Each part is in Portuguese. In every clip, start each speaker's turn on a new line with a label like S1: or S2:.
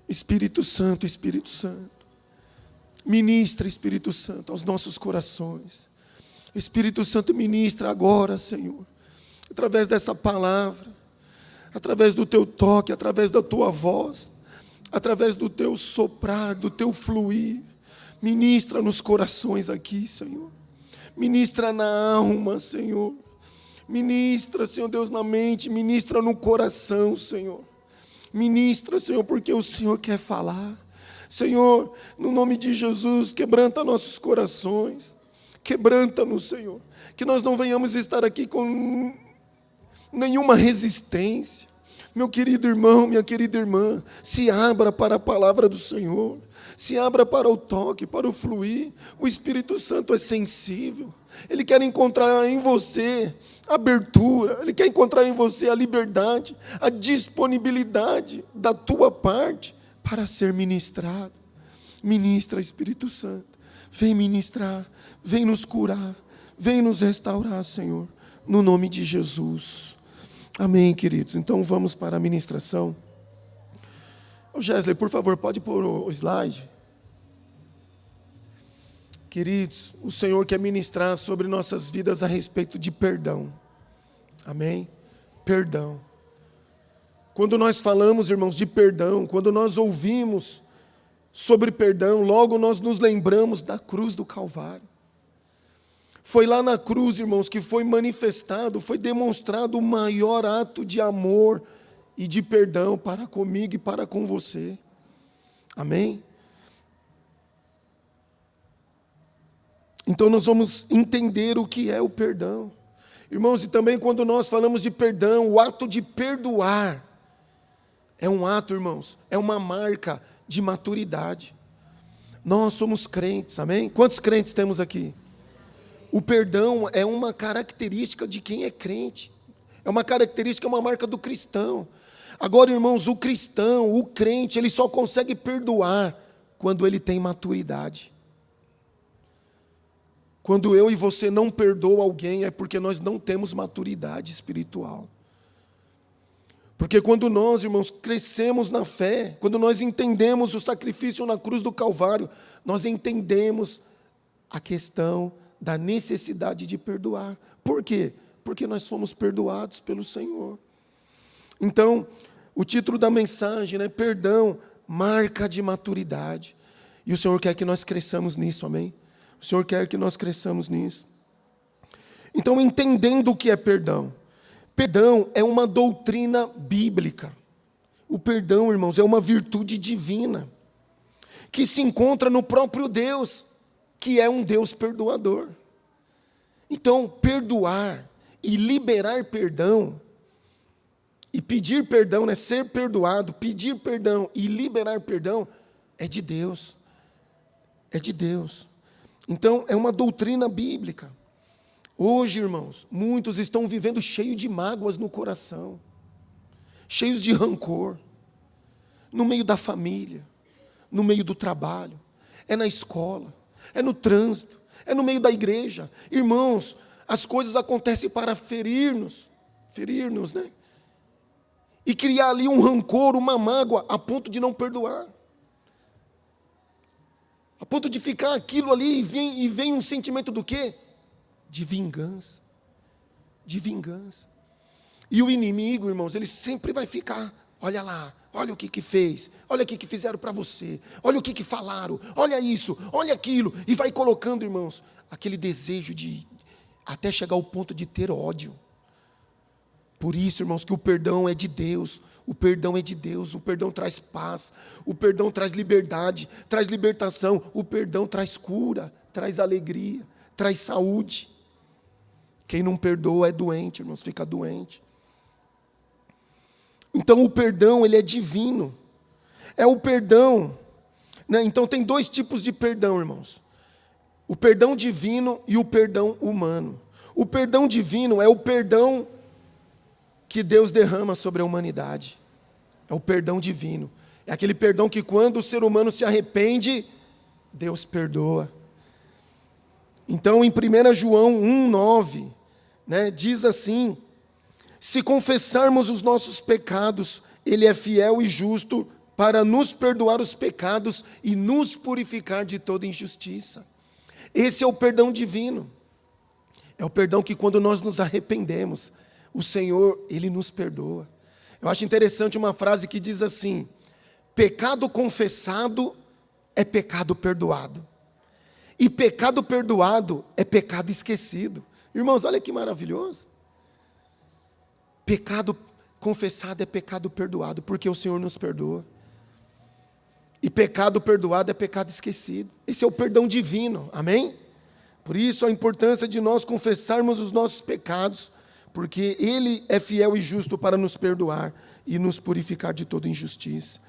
S1: Espírito Santo, Espírito Santo. Ministra, Espírito Santo, aos nossos corações. Espírito Santo, ministra agora, Senhor, através dessa palavra, através do teu toque, através da tua voz, através do teu soprar, do teu fluir. Ministra nos corações aqui, Senhor. Ministra na alma, Senhor. Ministra, Senhor Deus, na mente. Ministra no coração, Senhor. Ministra, Senhor, porque o Senhor quer falar. Senhor, no nome de Jesus, quebranta nossos corações. Quebranta-nos, Senhor. Que nós não venhamos estar aqui com nenhuma resistência. Meu querido irmão, minha querida irmã, se abra para a palavra do Senhor. Se abra para o toque, para o fluir. O Espírito Santo é sensível. Ele quer encontrar em você a abertura. Ele quer encontrar em você a liberdade, a disponibilidade da tua parte para ser ministrado. Ministra, Espírito Santo. Vem ministrar, vem nos curar, vem nos restaurar, Senhor, no nome de Jesus. Amém, queridos. Então vamos para a ministração. Ô Gesley, por favor, pode pôr o slide. Queridos, o Senhor quer ministrar sobre nossas vidas a respeito de perdão. Amém? Perdão. Quando nós falamos, irmãos, de perdão, quando nós ouvimos sobre perdão, logo nós nos lembramos da cruz do Calvário. Foi lá na cruz, irmãos, que foi manifestado, foi demonstrado o maior ato de amor e de perdão para comigo e para com você. Amém? Então nós vamos entender o que é o perdão. Irmãos, e também quando nós falamos de perdão, o ato de perdoar é um ato, irmãos, é uma marca de maturidade. Nós somos crentes, amém? Quantos crentes temos aqui? O perdão é uma característica de quem é crente. É uma característica, é uma marca do cristão. Agora, irmãos, o cristão, o crente, ele só consegue perdoar quando ele tem maturidade. Quando eu e você não perdoam alguém, é porque nós não temos maturidade espiritual. Porque quando nós, irmãos, crescemos na fé, quando nós entendemos o sacrifício na cruz do Calvário, nós entendemos a questão da necessidade de perdoar. Por quê? Porque nós fomos perdoados pelo Senhor. Então, o título da mensagem, né? Perdão, marca de maturidade. E o Senhor quer que nós cresçamos nisso, amém? O Senhor quer que nós cresçamos nisso. Então, entendendo o que é perdão. Perdão é uma doutrina bíblica. O perdão, irmãos, é uma virtude divina, que se encontra no próprio Deus, que é um Deus perdoador. Então, perdoar e liberar perdão, e pedir perdão, né, ser perdoado, pedir perdão e liberar perdão, é de Deus. É de Deus. Então, é uma doutrina bíblica. Hoje, irmãos, muitos estão vivendo cheios de mágoas no coração, cheios de rancor, no meio da família, no meio do trabalho, é na escola, é no trânsito, é no meio da igreja. Irmãos, as coisas acontecem para ferir-nos, né? E criar ali um rancor, uma mágoa, a ponto de não perdoar. A ponto de ficar aquilo ali e vem um sentimento do quê? De vingança. De vingança. E o inimigo, irmãos, ele sempre vai ficar, olha lá, olha o que fez, olha o que fizeram para você, olha o que falaram, olha isso, olha aquilo, e vai colocando, irmãos, aquele desejo de, até chegar ao ponto de ter ódio. Por isso, irmãos, que o perdão é de Deus, o perdão é de Deus, o perdão traz paz, o perdão traz liberdade, traz libertação, o perdão traz cura, traz alegria, traz saúde. Quem não perdoa é doente, irmãos, fica doente. Então o perdão, ele é divino. É o perdão, né? Então tem dois tipos de perdão, irmãos. O perdão divino e o perdão humano. O perdão divino é o perdão que Deus derrama sobre a humanidade. É o perdão divino. É aquele perdão que quando o ser humano se arrepende, Deus perdoa. Então em 1 João 1,9, né, diz assim: se confessarmos os nossos pecados, Ele é fiel e justo para nos perdoar os pecados e nos purificar de toda injustiça. Esse é o perdão divino. É o perdão que quando nós nos arrependemos, o Senhor, Ele nos perdoa. Eu acho interessante uma frase que diz assim: pecado confessado é pecado perdoado. E pecado perdoado é pecado esquecido. Irmãos, olha que maravilhoso. Pecado confessado é pecado perdoado, porque o Senhor nos perdoa. E pecado perdoado é pecado esquecido. Esse é o perdão divino, amém? Por isso a importância de nós confessarmos os nossos pecados, porque Ele é fiel e justo para nos perdoar e nos purificar de toda injustiça.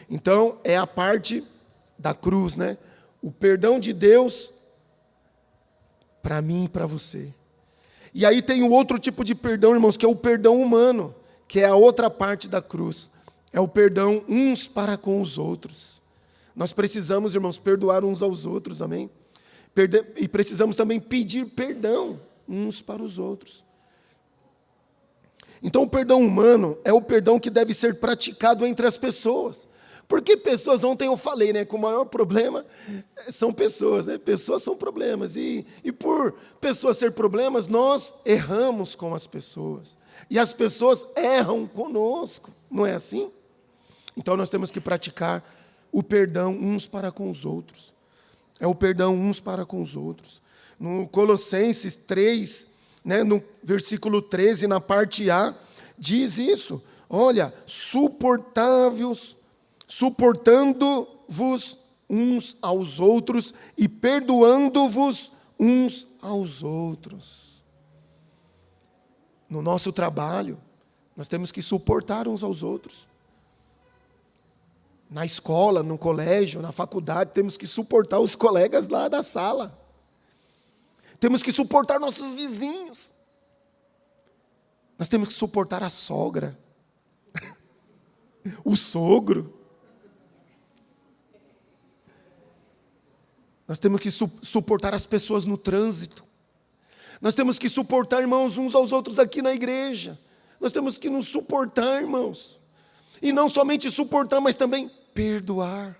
S1: Então, é a parte da cruz, né? O perdão de Deus para mim e para você. E aí tem o outro tipo de perdão, irmãos, que é o perdão humano, que é a outra parte da cruz. É o perdão uns para com os outros. Nós precisamos, irmãos, perdoar uns aos outros, amém? E precisamos também pedir perdão uns para os outros. Então, o perdão humano é o perdão que deve ser praticado entre as pessoas. Porque pessoas, ontem eu falei, né, que o maior problema são pessoas, né? Pessoas são problemas. E por pessoas ser problemas, nós erramos com as pessoas. E as pessoas erram conosco, não é assim? Então, nós temos que praticar o perdão uns para com os outros. É o perdão uns para com os outros. No Colossenses 3, né, no versículo 13, na parte A, diz isso. Olha, suportando-vos uns aos outros e perdoando-vos uns aos outros. No nosso trabalho, nós temos que suportar uns aos outros. Na escola, no colégio, na faculdade, temos que suportar os colegas lá da sala. Temos que suportar nossos vizinhos. Nós temos que suportar a sogra, o sogro. Nós temos que suportar as pessoas no trânsito. Nós temos que suportar, irmãos, uns aos outros aqui na igreja. Nós temos que nos suportar, irmãos. E não somente suportar, mas também perdoar.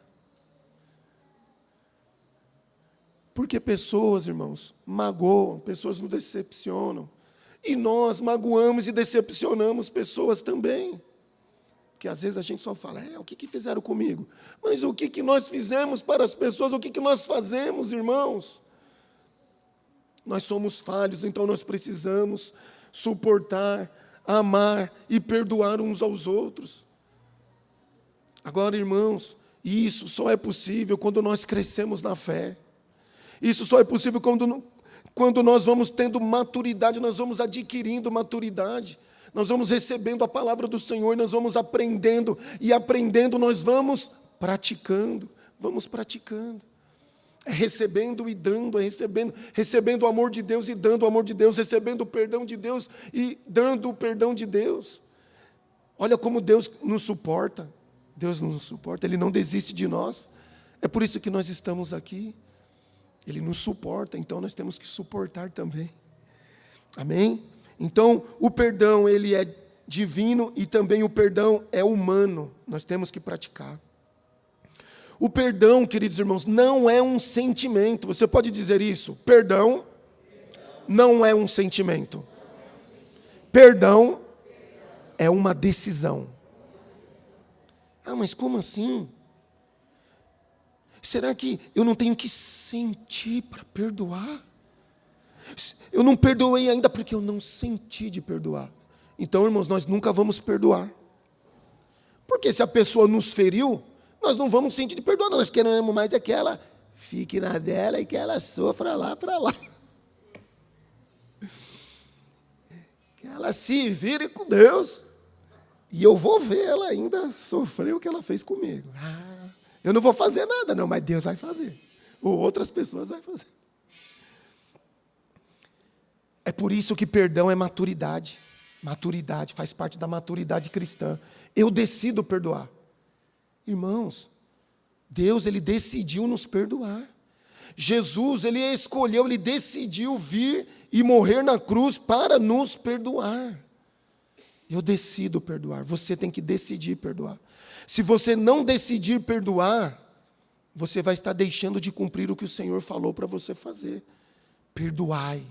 S1: Porque pessoas, irmãos, magoam, pessoas nos decepcionam. E nós magoamos e decepcionamos pessoas também. Porque às vezes a gente só fala, o que fizeram comigo? Mas o que nós fizemos para as pessoas? O que nós fazemos, irmãos? Nós somos falhos, então nós precisamos suportar, amar e perdoar uns aos outros. Agora, irmãos, isso só é possível quando nós crescemos na fé. Isso só é possível quando nós vamos tendo maturidade, nós vamos adquirindo maturidade. Nós vamos recebendo a palavra do Senhor, nós vamos aprendendo, e aprendendo nós vamos praticando. É recebendo e dando, recebendo o amor de Deus e dando o amor de Deus, recebendo o perdão de Deus e dando o perdão de Deus. Olha como Deus nos suporta. Deus nos suporta, Ele não desiste de nós. É por isso que nós estamos aqui. Ele nos suporta, então nós temos que suportar também. Amém? Então, o perdão, ele é divino e também o perdão é humano. Nós temos que praticar. O perdão, queridos irmãos, não é um sentimento. Você pode dizer isso? Perdão não é um sentimento. Perdão é uma decisão. Mas como assim? Será que eu não tenho que sentir para perdoar? Eu não perdoei ainda porque eu não senti de perdoar. Então, irmãos, nós nunca vamos perdoar. Porque se a pessoa nos feriu, nós não vamos sentir de perdoar. Nós queremos mais é que ela fique na dela e que ela sofra lá para lá. Que ela se vire com Deus. E eu vou ver ela ainda sofrer o que ela fez comigo. Eu não vou fazer nada, não, mas Deus vai fazer. Ou outras pessoas vão fazer. É por isso que perdão é maturidade. Maturidade, faz parte da maturidade cristã. Eu decido perdoar. Irmãos, Deus, Ele decidiu nos perdoar. Jesus, Ele escolheu, Ele decidiu vir e morrer na cruz para nos perdoar. Eu decido perdoar. Você tem que decidir perdoar. Se você não decidir perdoar, você vai estar deixando de cumprir o que o Senhor falou para você fazer. Perdoai.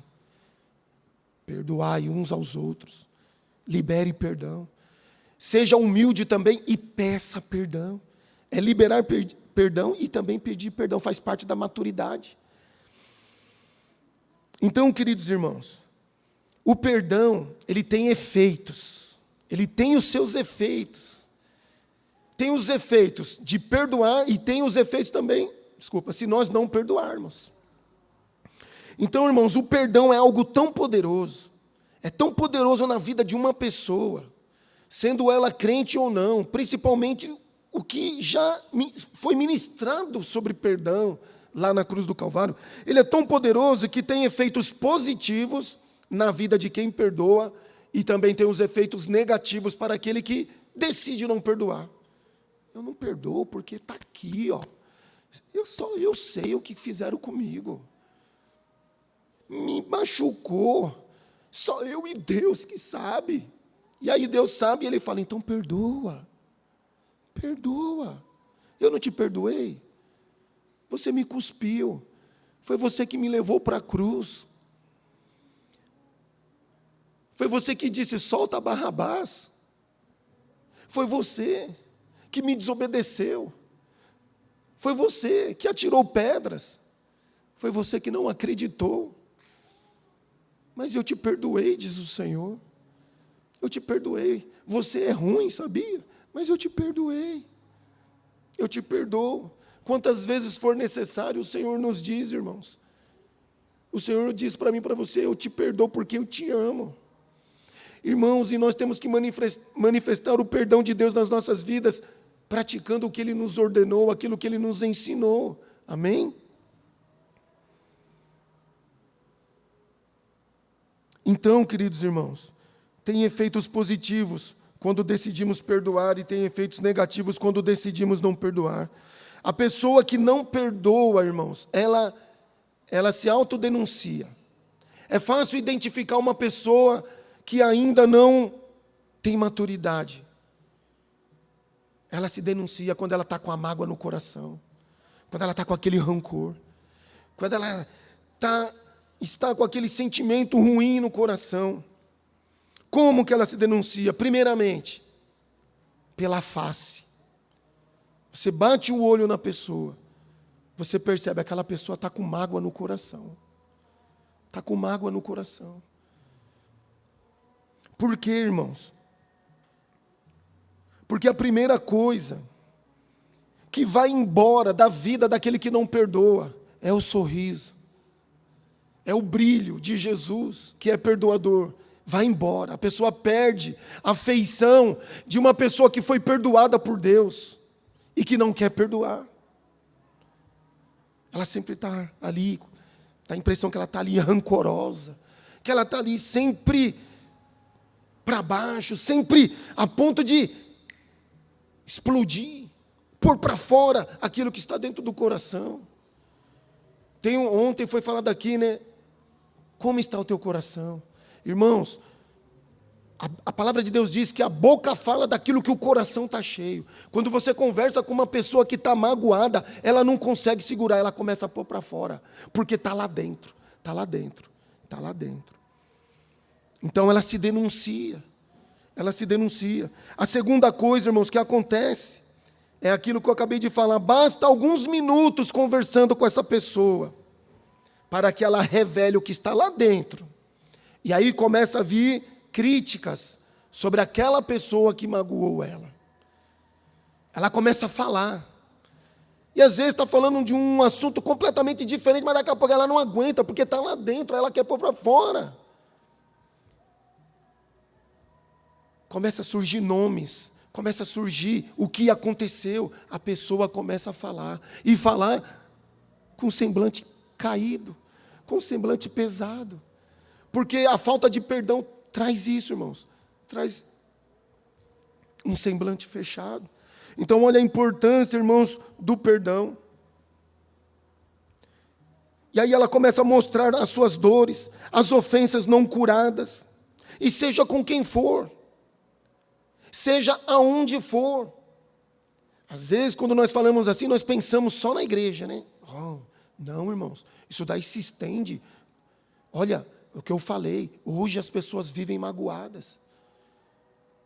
S1: Perdoai uns aos outros. Libere perdão. Seja humilde também e peça perdão. É liberar perdão e também pedir perdão. Faz parte da maturidade. Então, queridos irmãos, o perdão, ele tem efeitos. Ele tem os seus efeitos. Tem os efeitos de perdoar e tem os efeitos também, se nós não perdoarmos. Então, irmãos, o perdão é algo tão poderoso. É tão poderoso na vida de uma pessoa, sendo ela crente ou não, principalmente o que já foi ministrado sobre perdão lá na cruz do Calvário. Ele é tão poderoso que tem efeitos positivos na vida de quem perdoa e também tem os efeitos negativos para aquele que decide não perdoar. Eu não perdoo porque está aqui, ó. Eu sei o que fizeram comigo. Me machucou. Só eu e Deus que sabe. E aí Deus sabe e Ele fala, então perdoa. Perdoa. Eu não te perdoei. Você me cuspiu. Foi você que me levou para a cruz. Foi você que disse, solta Barrabás. Foi você que me desobedeceu. Foi você que atirou pedras. Foi você que não acreditou. Mas eu te perdoei, diz o Senhor. Eu te perdoei. Você é ruim, sabia? Mas eu te perdoei. Eu te perdoo. Quantas vezes for necessário, o Senhor nos diz, irmãos. O Senhor diz para mim e para você, eu te perdoo porque eu te amo. Irmãos, e nós temos que manifestar o perdão de Deus nas nossas vidas, praticando o que Ele nos ordenou, aquilo que Ele nos ensinou. Amém? Então, queridos irmãos, tem efeitos positivos quando decidimos perdoar e tem efeitos negativos quando decidimos não perdoar. A pessoa que não perdoa, irmãos, ela se autodenuncia. É fácil identificar uma pessoa que ainda não tem maturidade. Ela se denuncia quando ela está com a mágoa no coração, quando ela está com aquele rancor, quando ela está com aquele sentimento ruim no coração. Como que ela se denuncia? Primeiramente, pela face. Você bate o olho na pessoa, você percebe que aquela pessoa está com mágoa no coração. Está com mágoa no coração. Por quê, irmãos? Porque a primeira coisa que vai embora da vida daquele que não perdoa é o sorriso. É o brilho de Jesus, que é perdoador. Vai embora. A pessoa perde a afeição de uma pessoa que foi perdoada por Deus e que não quer perdoar. Ela sempre está ali, dá a impressão que ela está ali rancorosa, que ela está ali sempre para baixo, sempre a ponto de explodir, pôr para fora aquilo que está dentro do coração. Ontem foi falado aqui, né? Como está o teu coração? Irmãos, a palavra de Deus diz que a boca fala daquilo que o coração está cheio. Quando você conversa com uma pessoa que está magoada, ela não consegue segurar, ela começa a pôr para fora, porque está lá dentro, está lá dentro, está lá dentro. Então ela se denuncia, ela se denuncia. A segunda coisa, irmãos, que acontece, é aquilo que eu acabei de falar, basta alguns minutos conversando com essa pessoa, para que ela revele o que está lá dentro. E aí começa a vir críticas sobre aquela pessoa que magoou ela. Ela começa a falar. E às vezes está falando de um assunto completamente diferente, mas daqui a pouco ela não aguenta, porque está lá dentro, ela quer pôr para fora. Começa a surgir nomes, começa a surgir o que aconteceu. A pessoa começa a falar. E falar com semblante caído, com semblante pesado. Porque a falta de perdão traz isso, irmãos. Traz um semblante fechado. Então, olha a importância, irmãos, do perdão. E aí ela começa a mostrar as suas dores, as ofensas não curadas. E seja com quem for. seja aonde for. Às vezes, quando nós falamos assim, nós pensamos só na igreja, né? Oh, não, irmãos, isso daí se estende. Olha, o que eu falei, hoje as pessoas vivem magoadas.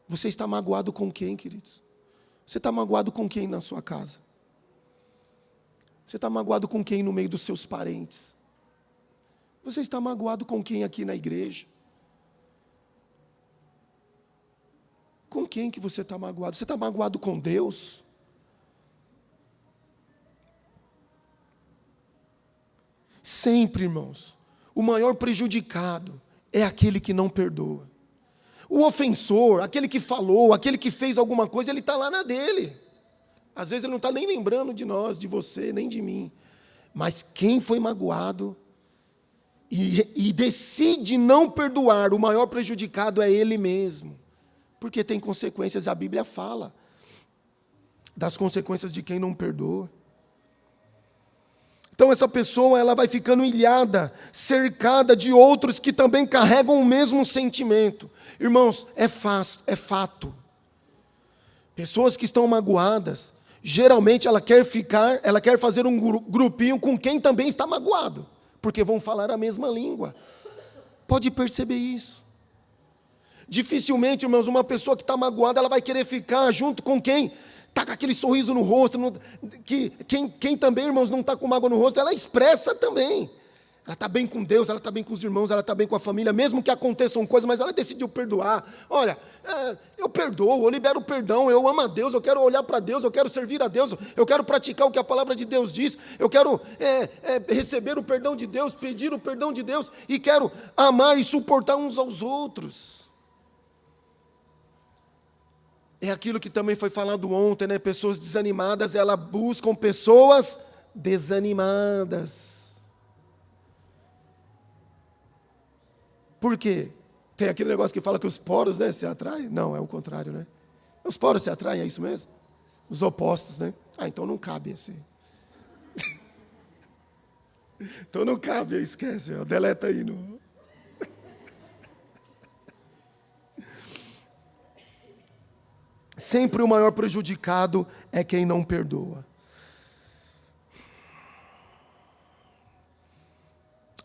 S1: Você está magoado com quem, queridos? Você está magoado com quem na sua casa? Você está magoado com quem no meio dos seus parentes? Você está magoado com quem aqui na igreja? Com quem que você está magoado? Você está magoado com Deus? Sempre, irmãos, o maior prejudicado é aquele que não perdoa. O ofensor, aquele que falou, aquele que fez alguma coisa, ele está lá na dele. Às vezes ele não está nem lembrando de nós, de você, nem de mim. Mas quem foi magoado e decide não perdoar, o maior prejudicado é ele mesmo. Porque tem consequências, a Bíblia fala das consequências de quem não perdoa. Então essa pessoa, ela vai ficando ilhada, cercada de outros que também carregam o mesmo sentimento. Irmãos, é fato. Pessoas que estão magoadas, geralmente ela quer fazer um grupinho com quem também está magoado, porque vão falar a mesma língua. Pode perceber isso. Dificilmente, irmãos, uma pessoa que está magoada, ela vai querer ficar junto com quem está com aquele sorriso no rosto, quem também, irmãos, não está com mágoa no rosto, ela expressa também. Ela está bem com Deus, ela está bem com os irmãos, ela está bem com a família, mesmo que aconteçam coisas, mas ela decidiu perdoar. Olha, eu perdoo, eu libero o perdão, eu amo a Deus, eu quero olhar para Deus, eu quero servir a Deus, eu quero praticar o que a palavra de Deus diz, eu quero receber o perdão de Deus, pedir o perdão de Deus, e quero amar e suportar uns aos outros. É aquilo que também foi falado ontem, né? Pessoas desanimadas, elas buscam pessoas desanimadas. Por quê? Tem aquele negócio que fala que os poros, né, se atraem? Não, é o contrário, né? Os poros se atraem, é isso mesmo? Os opostos, né? Então não cabe assim. Então não cabe, esquece, deleta aí. Sempre o maior prejudicado é quem não perdoa.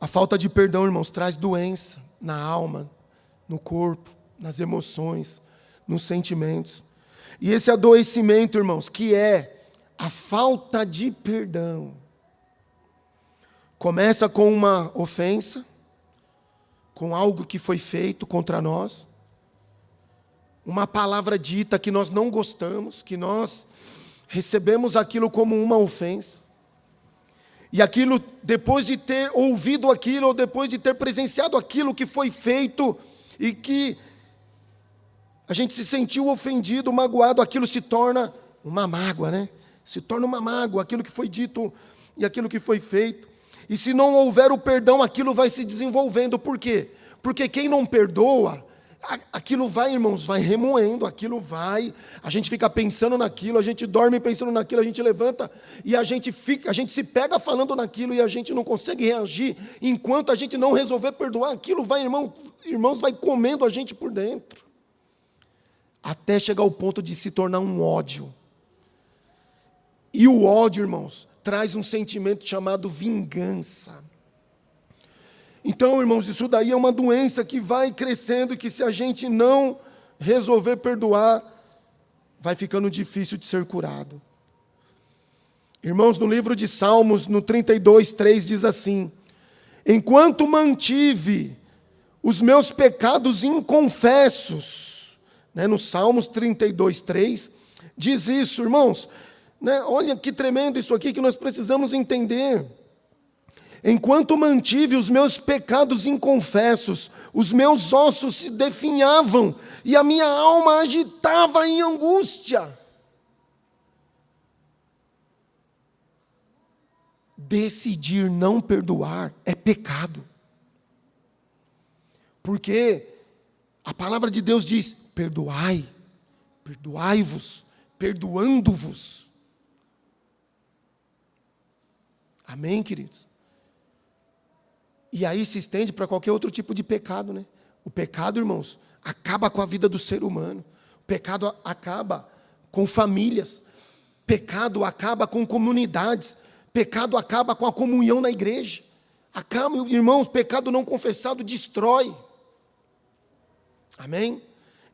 S1: A falta de perdão, irmãos, traz doença na alma, no corpo, nas emoções, nos sentimentos. E esse adoecimento, irmãos, que é a falta de perdão, começa com uma ofensa, com algo que foi feito contra nós, uma palavra dita que nós não gostamos, que nós recebemos aquilo como uma ofensa. E aquilo, depois de ter ouvido aquilo, ou depois de ter presenciado aquilo que foi feito, e que a gente se sentiu ofendido, magoado, aquilo se torna uma mágoa, né? Se torna uma mágoa, aquilo que foi dito e aquilo que foi feito. E se não houver o perdão, aquilo vai se desenvolvendo. Por quê? Porque quem não perdoa, aquilo vai, irmãos, vai remoendo, aquilo vai, a gente fica pensando naquilo, a gente dorme pensando naquilo, a gente levanta e a gente se pega falando naquilo e a gente não consegue reagir, enquanto a gente não resolver perdoar, aquilo vai, irmãos, vai comendo a gente por dentro, até chegar ao ponto de se tornar um ódio. E o ódio, irmãos, traz um sentimento chamado vingança. Então, irmãos, isso daí é uma doença que vai crescendo e que, se a gente não resolver perdoar, vai ficando difícil de ser curado. Irmãos, no livro de Salmos, no 32:3, diz assim: enquanto mantive os meus pecados inconfessos, né, no Salmos 32:3, diz isso, irmãos, né, olha que tremendo isso aqui que nós precisamos entender. Enquanto mantive os meus pecados inconfessos, os meus ossos se definhavam e a minha alma agitava em angústia. Decidir não perdoar é pecado. Porque a palavra de Deus diz: perdoai, perdoai-vos, perdoando-vos. Amém, queridos? E aí se estende para qualquer outro tipo de pecado, né? O pecado, irmãos, acaba com a vida do ser humano. O Pecado acaba com famílias. Pecado acaba com comunidades. Pecado acaba com a comunhão na igreja. Acaba, irmãos, pecado não confessado destrói. Amém?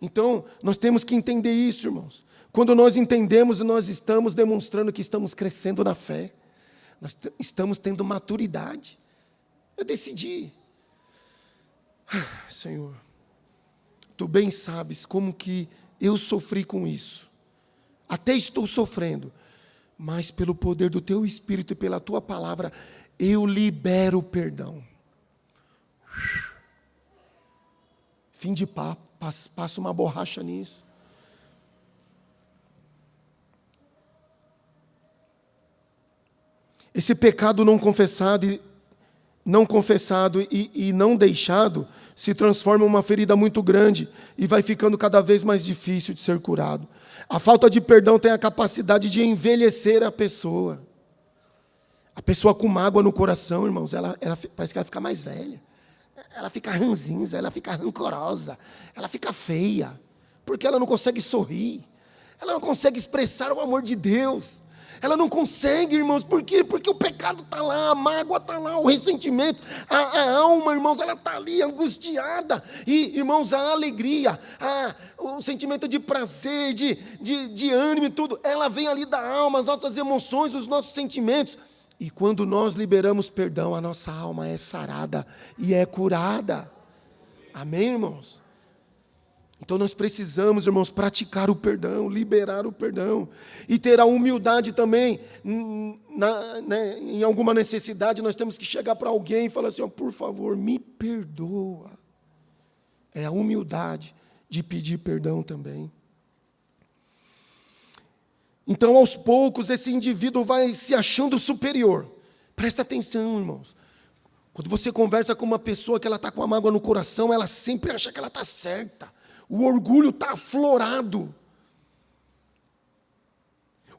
S1: Então, nós temos que entender isso, irmãos. Quando nós entendemos, nós estamos demonstrando que estamos crescendo na fé. Nós estamos tendo maturidade. Eu decidi. Senhor, Tu bem sabes como que eu sofri com isso. Até estou sofrendo. Mas pelo poder do Teu Espírito e pela Tua palavra, eu libero o perdão. Fim de papo. Passa uma borracha nisso. Esse pecado não confessado e não deixado se transforma em uma ferida muito grande e vai ficando cada vez mais difícil de ser curado. A falta de perdão tem a capacidade de envelhecer a pessoa. A pessoa com mágoa no coração, irmãos, ela parece que ela fica mais velha. Ela fica ranzinza, ela fica rancorosa, ela fica feia, porque ela não consegue sorrir, ela não consegue expressar o amor de Deus. Ela não consegue, irmãos, por quê? Porque o pecado está lá, a mágoa está lá, o ressentimento, a alma, irmãos, ela está ali angustiada. E, irmãos, a alegria, o sentimento de prazer, de ânimo e tudo, ela vem ali da alma, as nossas emoções, os nossos sentimentos. E quando nós liberamos perdão, a nossa alma é sarada e é curada. Amém, irmãos? Então nós precisamos, irmãos, praticar o perdão, liberar o perdão. E ter a humildade também, em alguma necessidade, nós temos que chegar para alguém e falar assim, por favor, me perdoa. É a humildade de pedir perdão também. Então, aos poucos, esse indivíduo vai se achando superior. Presta atenção, irmãos. Quando você conversa com uma pessoa que ela está com a mágoa no coração, ela sempre acha que ela está certa. O orgulho está aflorado.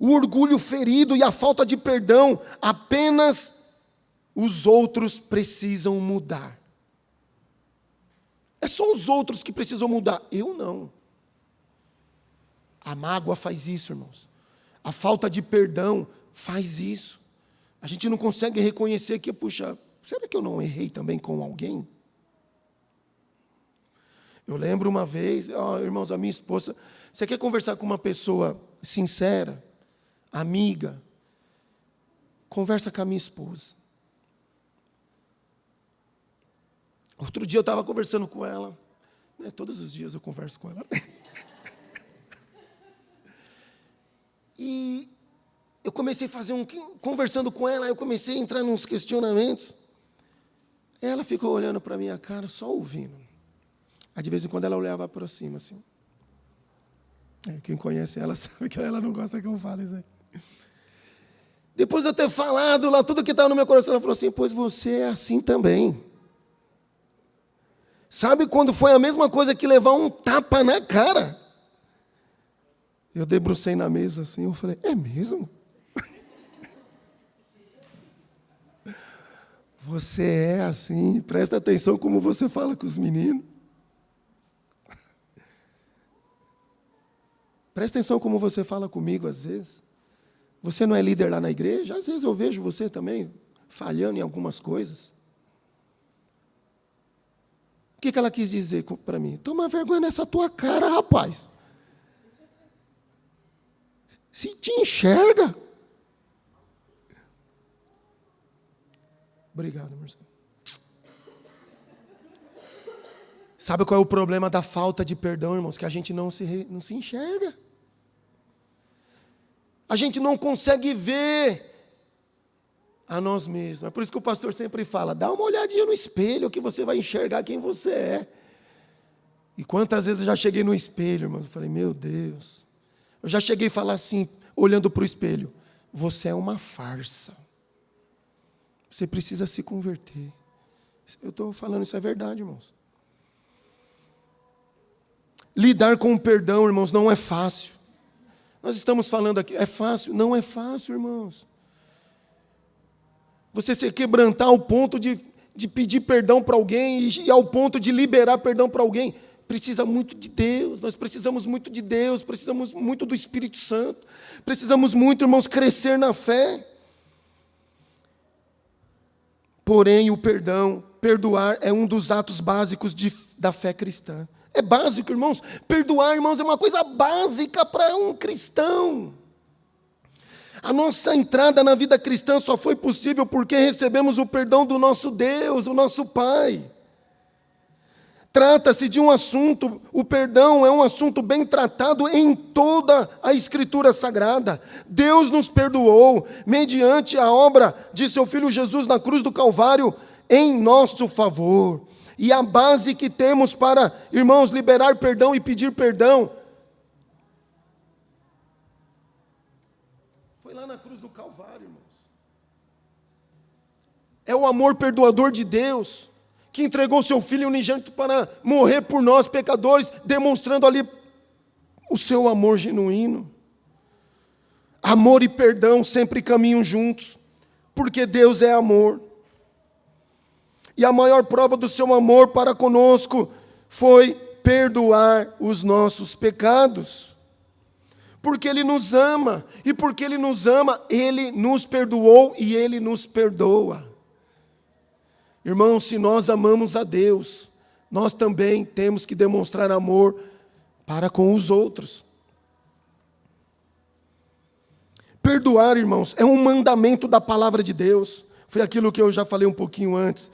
S1: O orgulho ferido e a falta de perdão, apenas os outros precisam mudar. É só os outros que precisam mudar, eu não. A mágoa faz isso, irmãos. A falta de perdão faz isso. A gente não consegue reconhecer que, puxa, será que eu não errei também com alguém? Eu lembro uma vez, irmãos, a minha esposa, você quer conversar com uma pessoa sincera, amiga? Conversa com a minha esposa. Outro dia eu estava conversando com ela, todos os dias eu converso com ela. E eu comecei a fazer conversando com ela, eu comecei a entrar nos questionamentos. Ela ficou olhando para a minha cara, só ouvindo. Aí, de vez em quando, ela olhava para cima, assim. Quem conhece ela sabe que ela não gosta que eu fale isso aí. Depois de eu ter falado lá tudo que estava no meu coração, ela falou assim, pois você é assim também. Sabe quando foi a mesma coisa que levar um tapa na cara? Eu debrucei na mesa assim, eu falei, é mesmo? Você é assim, presta atenção como você fala com os meninos. Presta atenção como você fala comigo às vezes. Você não é líder lá na igreja? Às vezes eu vejo você também falhando em algumas coisas. O que ela quis dizer para mim? Toma vergonha nessa tua cara, rapaz. Se te enxerga. Obrigado, Marcelo. Sabe qual é o problema da falta de perdão, irmãos? Que a gente não se enxerga. A gente não consegue ver a nós mesmos. É por isso que o pastor sempre fala, dá uma olhadinha no espelho que você vai enxergar quem você é. E quantas vezes eu já cheguei no espelho, irmãos, eu falei, meu Deus. Eu já cheguei a falar assim, olhando para o espelho, você é uma farsa. Você precisa se converter. Eu estou falando, isso é verdade, irmãos. Lidar com o perdão, irmãos, não é fácil. Nós estamos falando aqui, é fácil? Não é fácil, irmãos. Você se quebrantar ao ponto de pedir perdão para alguém e ao ponto de liberar perdão para alguém. precisa muito de Deus, nós precisamos muito de Deus, precisamos muito do Espírito Santo, precisamos muito, irmãos, crescer na fé. Porém, o perdão, perdoar é um dos atos básicos da fé cristã. É básico, irmãos. Perdoar, irmãos, é uma coisa básica para um cristão. A nossa entrada na vida cristã só foi possível porque recebemos o perdão do nosso Deus, o nosso Pai. Trata-se de um assunto, o perdão é um assunto bem tratado em toda a Escritura Sagrada. Deus nos perdoou mediante a obra de seu Filho Jesus na cruz do Calvário em nosso favor. E a base que temos para, irmãos, liberar perdão e pedir perdão foi lá na cruz do Calvário, irmãos. É o amor perdoador de Deus, que entregou seu Filho unigênito para morrer por nós, pecadores, demonstrando ali o seu amor genuíno. Amor e perdão sempre caminham juntos, porque Deus é amor. E a maior prova do seu amor para conosco foi perdoar os nossos pecados. Porque Ele nos ama, e porque Ele nos ama, Ele nos perdoou e Ele nos perdoa. Irmãos, se nós amamos a Deus, nós também temos que demonstrar amor para com os outros. Perdoar, irmãos, é um mandamento da palavra de Deus. Foi aquilo que eu já falei um pouquinho antes.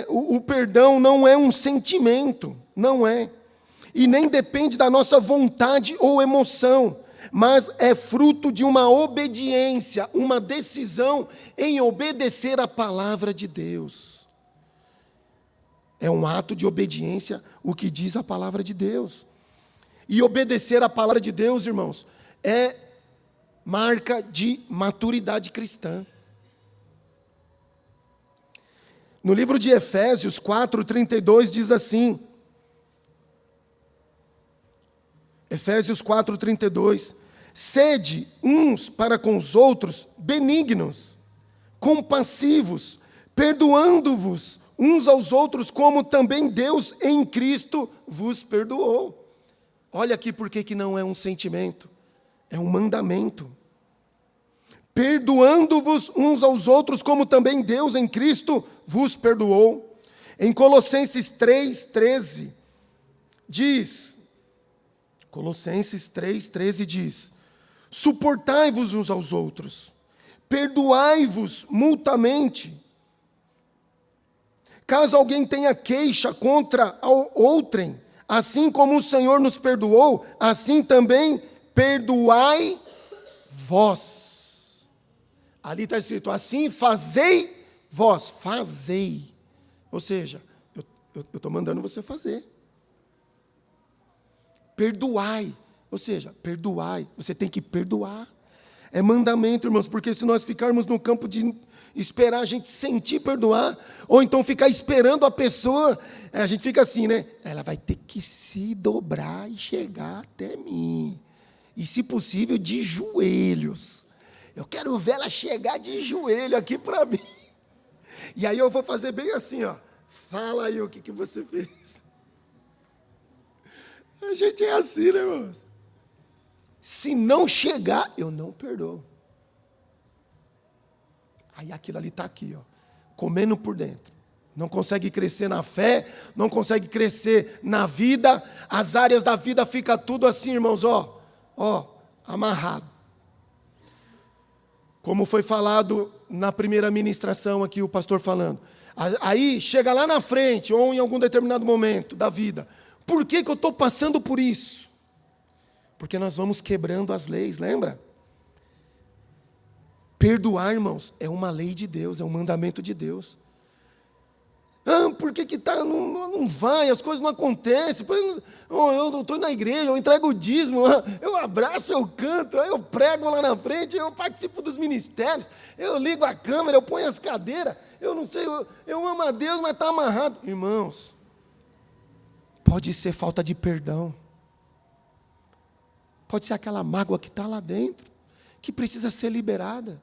S1: O perdão não é um sentimento, não é. E nem depende da nossa vontade ou emoção, mas é fruto de uma obediência, uma decisão em obedecer a palavra de Deus. É um ato de obediência, o que diz a palavra de Deus. E obedecer a palavra de Deus, irmãos, é marca de maturidade cristã. No livro de Efésios 4:32 diz assim, Efésios 4:32, sede uns para com os outros benignos, compassivos, perdoando-vos uns aos outros, como também Deus em Cristo vos perdoou. Olha aqui porque que não é um sentimento, é um mandamento. Perdoando-vos uns aos outros, como também Deus em Cristo vos perdoou. Em Colossenses 3:13 diz, Colossenses 3:13 diz, suportai-vos uns aos outros, perdoai-vos mutuamente. Caso alguém tenha queixa contra outrem, assim como o Senhor nos perdoou, assim também perdoai vós. Ali está escrito, assim fazei vós, fazei. Ou seja, eu estou mandando você fazer. Perdoai, ou seja, perdoai, você tem que perdoar. É mandamento, irmãos, porque se nós ficarmos no campo de esperar a gente sentir perdoar, ou então ficar esperando a pessoa, a gente fica assim, né? Ela vai ter que se dobrar e chegar até mim. E, se possível, de joelhos. Eu quero ver ela chegar de joelho aqui para mim. E aí eu vou fazer bem assim, ó. Fala aí o que você fez. A gente é assim, né, irmãos? Se não chegar, eu não perdoo. Aí aquilo ali está aqui, ó, comendo por dentro. Não consegue crescer na fé, não consegue crescer na vida. As áreas da vida ficam tudo assim, irmãos, ó, amarrado. Como foi falado na primeira ministração aqui, o pastor falando. Aí, chega lá na frente, ou em algum determinado momento da vida. Por que eu estou passando por isso? Porque nós vamos quebrando as leis, lembra? Perdoar, irmãos, é uma lei de Deus, é um mandamento de Deus. Por que não vai, as coisas não acontecem? Eu estou na igreja, eu entrego o dízimo, eu abraço, eu canto, eu prego lá na frente, eu participo dos ministérios, eu ligo a câmera, eu ponho as cadeiras, eu não sei, eu amo a Deus, mas está amarrado. Irmãos, pode ser falta de perdão, pode ser aquela mágoa que está lá dentro, que precisa ser liberada.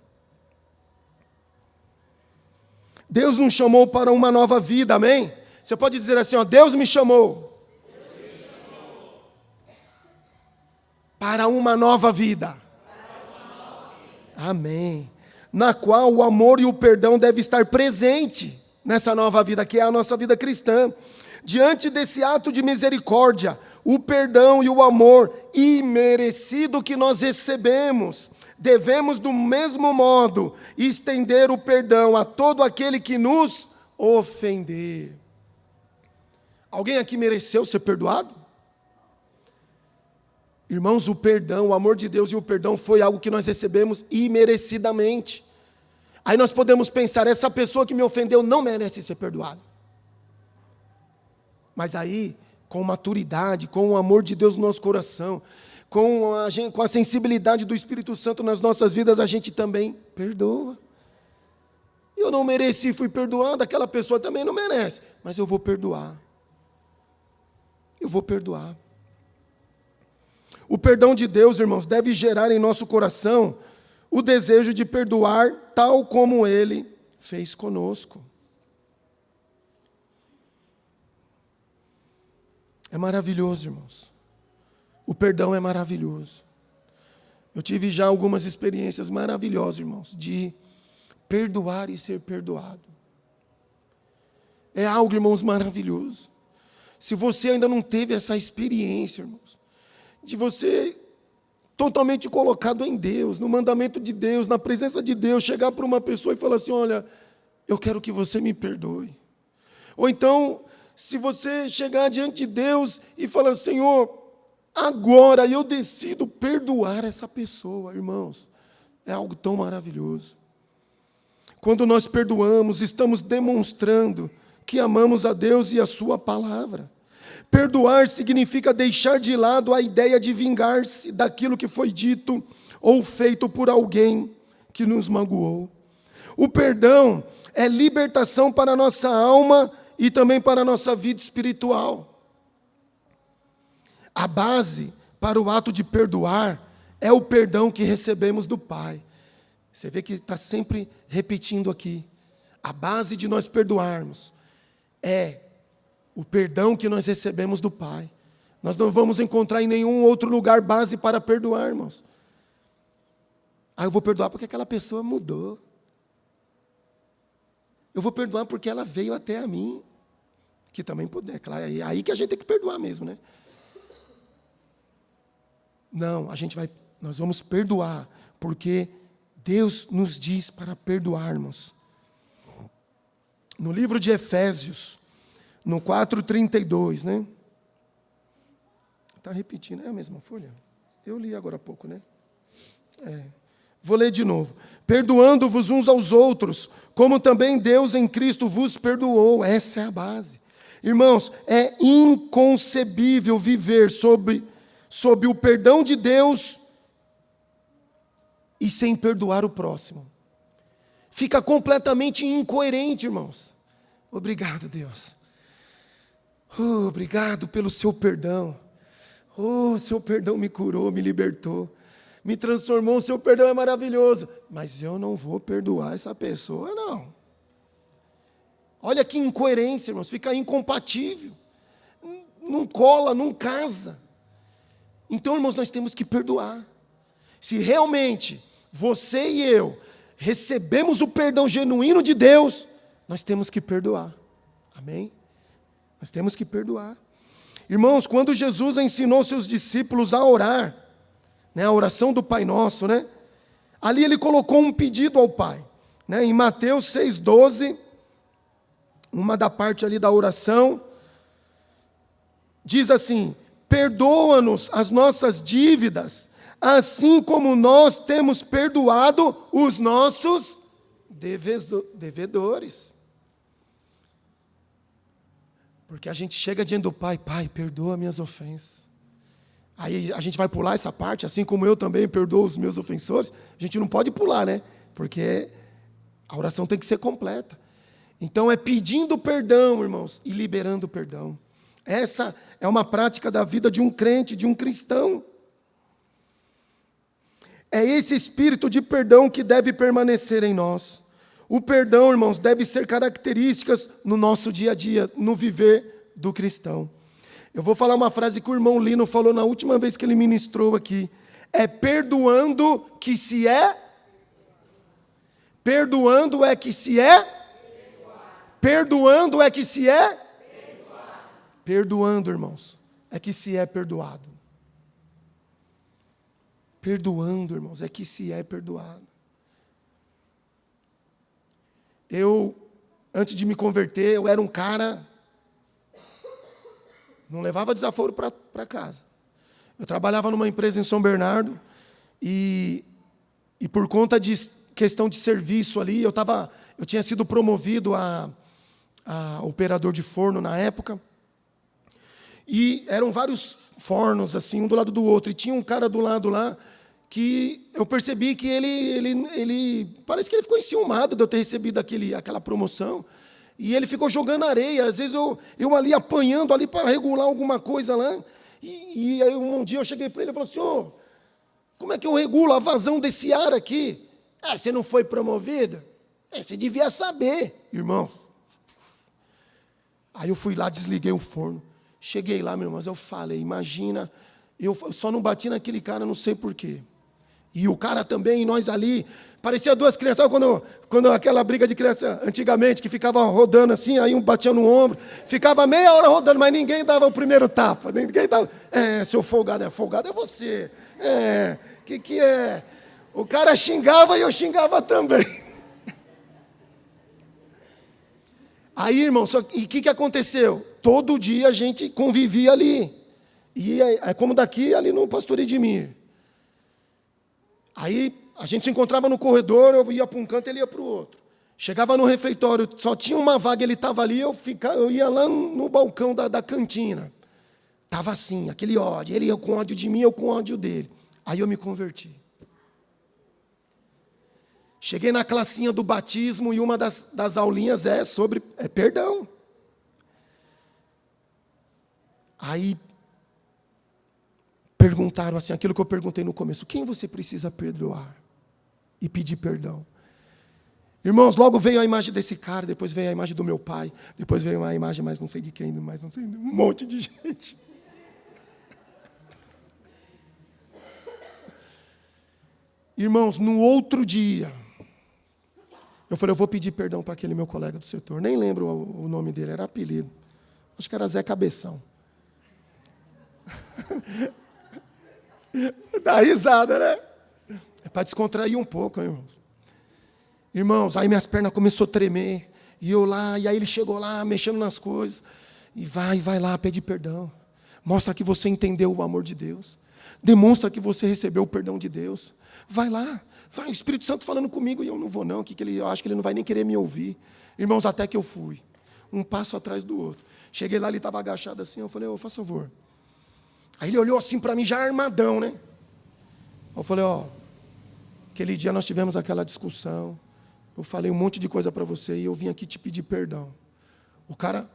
S1: Deus nos chamou para uma nova vida, amém? Você pode dizer assim, ó, Deus me chamou para uma nova vida. Amém. Na qual o amor e o perdão devem estar presentes nessa nova vida, que é a nossa vida cristã. Diante desse ato de misericórdia, o perdão e o amor imerecido que nós recebemos, devemos do mesmo modo estender o perdão a todo aquele que nos ofender. Alguém aqui mereceu ser perdoado? Irmãos, o perdão, o amor de Deus e o perdão foi algo que nós recebemos imerecidamente. Aí nós podemos pensar, essa pessoa que me ofendeu não merece ser perdoada. Mas aí, com maturidade, com o amor de Deus no nosso coração, com a sensibilidade do Espírito Santo nas nossas vidas, a gente também perdoa. Eu não mereci, fui perdoado, aquela pessoa também não merece, mas eu vou perdoar. Eu vou perdoar. O perdão de Deus, irmãos, deve gerar em nosso coração o desejo de perdoar tal como Ele fez conosco. É maravilhoso, irmãos. O perdão é maravilhoso. Eu tive já algumas experiências maravilhosas, irmãos, de perdoar e ser perdoado. É algo, irmãos, maravilhoso. Se você ainda não teve essa experiência, irmãos, de você totalmente colocado em Deus, no mandamento de Deus, na presença de Deus, chegar para uma pessoa e falar assim, olha, eu quero que você me perdoe. Ou então, se você chegar diante de Deus e falar, Senhor, agora eu decido perdoar essa pessoa, irmãos, é algo tão maravilhoso. Quando nós perdoamos, estamos demonstrando que amamos a Deus e a sua palavra. Perdoar significa deixar de lado a ideia de vingar-se daquilo que foi dito ou feito por alguém que nos magoou. O perdão é libertação para a nossa alma e também para a nossa vida espiritual. A base para o ato de perdoar é o perdão que recebemos do Pai. Você vê que está sempre repetindo aqui. A base de nós perdoarmos é o perdão que nós recebemos do Pai. Nós não vamos encontrar em nenhum outro lugar base para perdoar, irmãos. Eu vou perdoar porque aquela pessoa mudou. Eu vou perdoar porque ela veio até a mim. Que também puder, claro, é aí que a gente tem que perdoar mesmo, né? Não, nós vamos perdoar, porque Deus nos diz para perdoarmos. No livro de Efésios, no 4:32, né? Está repetindo, é a mesma folha? Eu li agora há pouco, né? Vou ler de novo. Perdoando-vos uns aos outros, como também Deus em Cristo vos perdoou. Essa é a base. Irmãos, é inconcebível viver sob o perdão de Deus e sem perdoar o próximo. Fica completamente incoerente, irmãos. Obrigado, Deus. Obrigado pelo seu perdão. O seu perdão me curou, me libertou, me transformou. O seu perdão é maravilhoso. Mas eu não vou perdoar essa pessoa, não. Olha que incoerência, irmãos. Fica incompatível. Não cola, não casa. Então, irmãos, nós temos que perdoar. Se realmente você e eu recebemos o perdão genuíno de Deus, nós temos que perdoar. Amém? Nós temos que perdoar. Irmãos, quando Jesus ensinou seus discípulos a orar, né, a oração do Pai Nosso, né, ali ele colocou um pedido ao Pai. Né, em Mateus 6,12, uma da parte ali da oração, diz assim, perdoa-nos as nossas dívidas, assim como nós temos perdoado os nossos devedores. Porque a gente chega diante do Pai, Pai, perdoa minhas ofensas. Aí a gente vai pular essa parte, assim como eu também perdoo os meus ofensores. A gente não pode pular, né? Porque a oração tem que ser completa. Então é pedindo perdão, irmãos, e liberando perdão. Essa é uma prática da vida de um crente, de um cristão. É esse espírito de perdão que deve permanecer em nós. O perdão, irmãos, deve ser características no nosso dia a dia, no viver do cristão. Eu vou falar uma frase que o irmão Lino falou na última vez que ele ministrou aqui. É perdoando que se é. Perdoando é que se é. Perdoando é que se é. Perdoando, irmãos, é que se é perdoado. Perdoando, irmãos, é que se é perdoado. Antes de me converter, eu era um cara, não levava desaforo para casa. Eu trabalhava numa empresa em São Bernardo, e por conta de questão de serviço ali, eu tinha sido promovido a operador de forno na época, e eram vários fornos, assim, um do lado do outro, e tinha um cara do lado lá, que eu percebi que ele parece que ele ficou enciumado de eu ter recebido aquela promoção, e ele ficou jogando areia, às vezes eu ali apanhando ali para regular alguma coisa lá, e aí um dia eu cheguei para ele e falei, senhor, como é que eu regulo a vazão desse ar aqui? Você não foi promovido? Você devia saber, irmão. Aí eu fui lá, desliguei o forno, cheguei lá, meu irmão, eu falei, imagina, eu só não bati naquele cara, não sei porquê. E o cara também, e nós ali, parecia duas crianças, sabe quando aquela briga de criança antigamente, que ficava rodando assim, aí um batia no ombro, ficava meia hora rodando, mas ninguém dava o primeiro tapa, ninguém dava, seu folgado é você, que é? O cara xingava e eu xingava também. Aí, irmão, e o que aconteceu? Todo dia a gente convivia ali, e é como daqui, ali no Pastor Edmir. Aí a gente se encontrava no corredor, eu ia para um canto, ele ia para o outro. Chegava no refeitório, só tinha uma vaga, ele estava ali, eu ia lá no balcão da cantina. Estava assim, aquele ódio, ele ia com ódio de mim, eu com ódio dele. Aí eu me converti. Cheguei na classinha do batismo e uma das aulinhas é sobre perdão. Aí perguntaram assim, aquilo que eu perguntei no começo, quem você precisa perdoar e pedir perdão? Irmãos, logo veio a imagem desse cara, depois veio a imagem do meu pai, depois veio uma imagem mais não sei de quem, mais não sei, um monte de gente. Irmãos, no outro dia, eu falei, eu vou pedir perdão para aquele meu colega do setor, nem lembro o nome dele, era apelido, acho que era Zé Cabeção. Dá risada, né? É para descontrair um pouco, irmãos. Irmãos, aí minhas pernas começaram a tremer. E eu lá, e aí ele chegou lá, mexendo nas coisas. E vai lá, pede perdão. Mostra que você entendeu o amor de Deus. Demonstra que você recebeu o perdão de Deus. Vai lá, vai, o Espírito Santo falando comigo. E eu não vou não, eu acho que ele não vai nem querer me ouvir. Irmãos, até que eu fui. Um passo atrás do outro. Cheguei lá, ele estava agachado assim, eu falei, faz favor. Aí ele olhou assim para mim, já armadão, né? Eu falei, aquele dia nós tivemos aquela discussão, eu falei um monte de coisa para você e eu vim aqui te pedir perdão. O cara,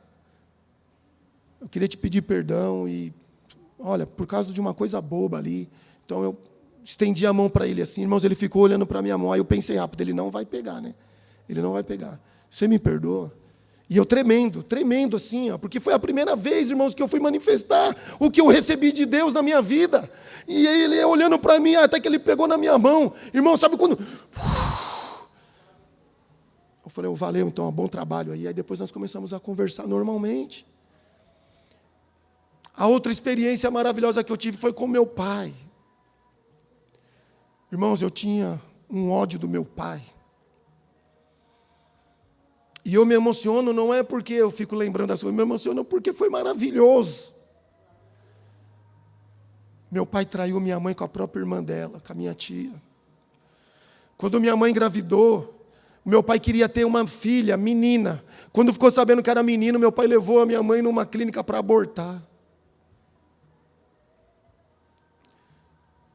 S1: eu queria te pedir perdão e, olha, por causa de uma coisa boba ali, então eu estendi a mão para ele assim, irmãos, ele ficou olhando para a minha mão, aí eu pensei rápido, ele não vai pegar, né? Ele não vai pegar. Você me perdoa? E eu tremendo assim, porque foi a primeira vez, irmãos, que eu fui manifestar o que eu recebi de Deus na minha vida. E ele olhando para mim, até que ele pegou na minha mão. Irmão, sabe quando... Eu falei, valeu, então, bom trabalho aí. Aí depois nós começamos a conversar normalmente. A outra experiência maravilhosa que eu tive foi com meu pai. Irmãos, eu tinha um ódio do meu pai. E eu me emociono, não é porque eu fico lembrando das coisas, eu me emociono porque foi maravilhoso. Meu pai traiu minha mãe com a própria irmã dela, com a minha tia. Quando minha mãe engravidou, meu pai queria ter uma filha, menina. Quando ficou sabendo que era menino, meu pai levou a minha mãe numa clínica para abortar.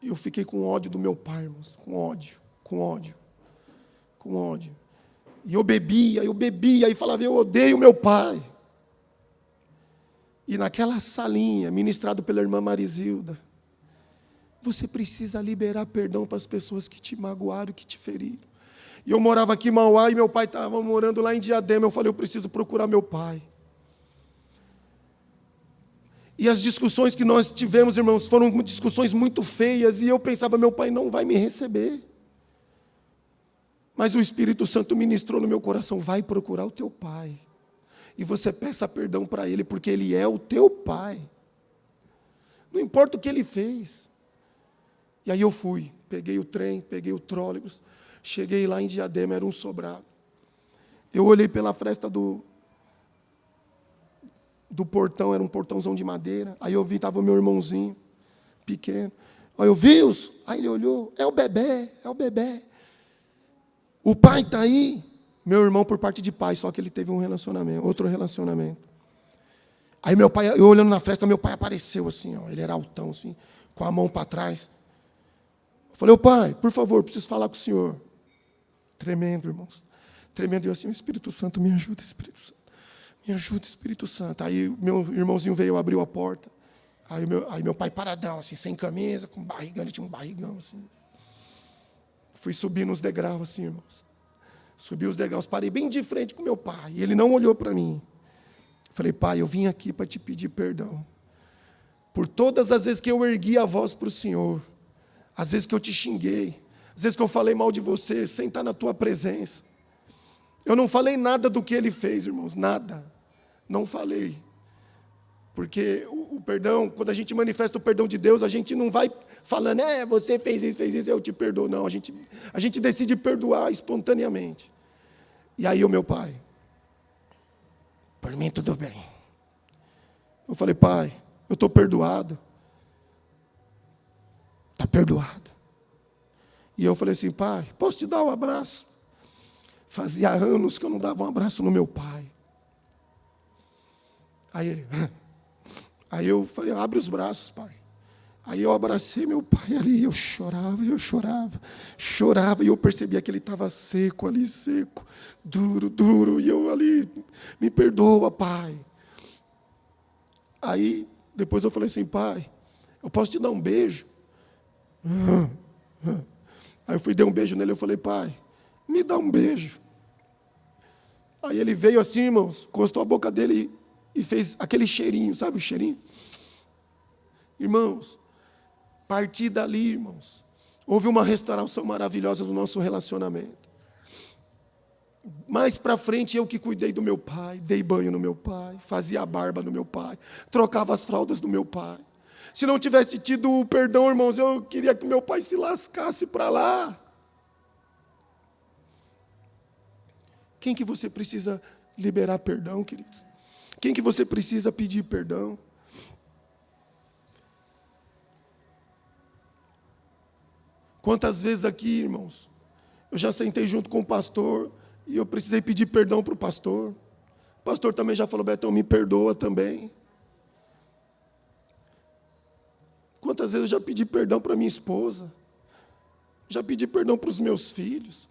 S1: E eu fiquei com ódio do meu pai, irmãos, com ódio. E eu bebia, e falava, eu odeio meu pai. E naquela salinha, ministrado pela irmã Marizilda, você precisa liberar perdão para as pessoas que te magoaram, que te feriram. E eu morava aqui em Mauá, e meu pai estava morando lá em Diadema, eu falei, eu preciso procurar meu pai. E as discussões que nós tivemos, irmãos, foram discussões muito feias, e eu pensava, meu pai não vai me receber. Mas o Espírito Santo ministrou no meu coração, vai procurar o teu pai. E você peça perdão para ele, porque ele é o teu pai. Não importa o que ele fez. E aí eu fui, peguei o trem, peguei o trólebus, cheguei lá em Diadema, era um sobrado. Eu olhei pela fresta do portão, era um portãozão de madeira. Aí eu vi, estava o meu irmãozinho, pequeno. Aí eu vi, aí ele olhou, é o bebê, é o bebê. O pai está aí. Meu irmão por parte de pai, só que ele teve um relacionamento, outro relacionamento. Aí meu pai, eu olhando na fresta, meu pai apareceu assim, ó, ele era altão assim, com a mão para trás. Eu falei, ô pai, por favor, preciso falar com o senhor. Tremendo, irmãos. Tremendo, eu assim, o Espírito Santo, me ajuda, Espírito Santo. Me ajuda, Espírito Santo. Aí meu irmãozinho veio, abriu a porta. Aí meu pai paradão, assim, sem camisa, com barrigão, ele tinha um barrigão, assim. Fui subir nos degraus, assim, irmãos. Subi os degraus, parei bem de frente com meu pai. E ele não olhou para mim. Falei, pai, eu vim aqui para te pedir perdão. Por todas as vezes que eu ergui a voz para o Senhor. Às vezes que eu te xinguei. Às vezes que eu falei mal de você, sem estar na tua presença. Eu não falei nada do que ele fez, irmãos, nada. Não falei. Porque o perdão, quando a gente manifesta o perdão de Deus, a gente não vai falando, você fez isso, eu te perdoo. Não, a gente decide perdoar espontaneamente. E aí o meu pai, por mim tudo bem. Eu falei, pai, eu estou perdoado. Está perdoado. E eu falei assim, pai, posso te dar um abraço? Fazia anos que eu não dava um abraço no meu pai. Aí eu falei, abre os braços, pai. Aí eu abracei meu pai ali, eu chorava, e eu percebia que ele estava seco ali, seco, duro, e eu ali, me perdoa, pai. Aí, depois eu falei assim, pai, eu posso te dar um beijo? Aí eu fui dar um beijo nele, eu falei, pai, me dá um beijo. Aí ele veio assim, irmãos, encostou a boca dele e fez aquele cheirinho, sabe o cheirinho? Irmãos, a partir dali, irmãos, houve uma restauração maravilhosa do nosso relacionamento. Mais para frente, eu que cuidei do meu pai, dei banho no meu pai, fazia a barba no meu pai, trocava as fraldas do meu pai. Se não tivesse tido o perdão, irmãos, eu queria que meu pai se lascasse para lá. Quem que você precisa liberar perdão, queridos? Quem que você precisa pedir perdão? Quantas vezes aqui, irmãos, eu já sentei junto com o pastor e eu precisei pedir perdão para o pastor. O pastor também já falou, Betão, me perdoa também. Quantas vezes eu já pedi perdão para minha esposa? Já pedi perdão para os meus filhos?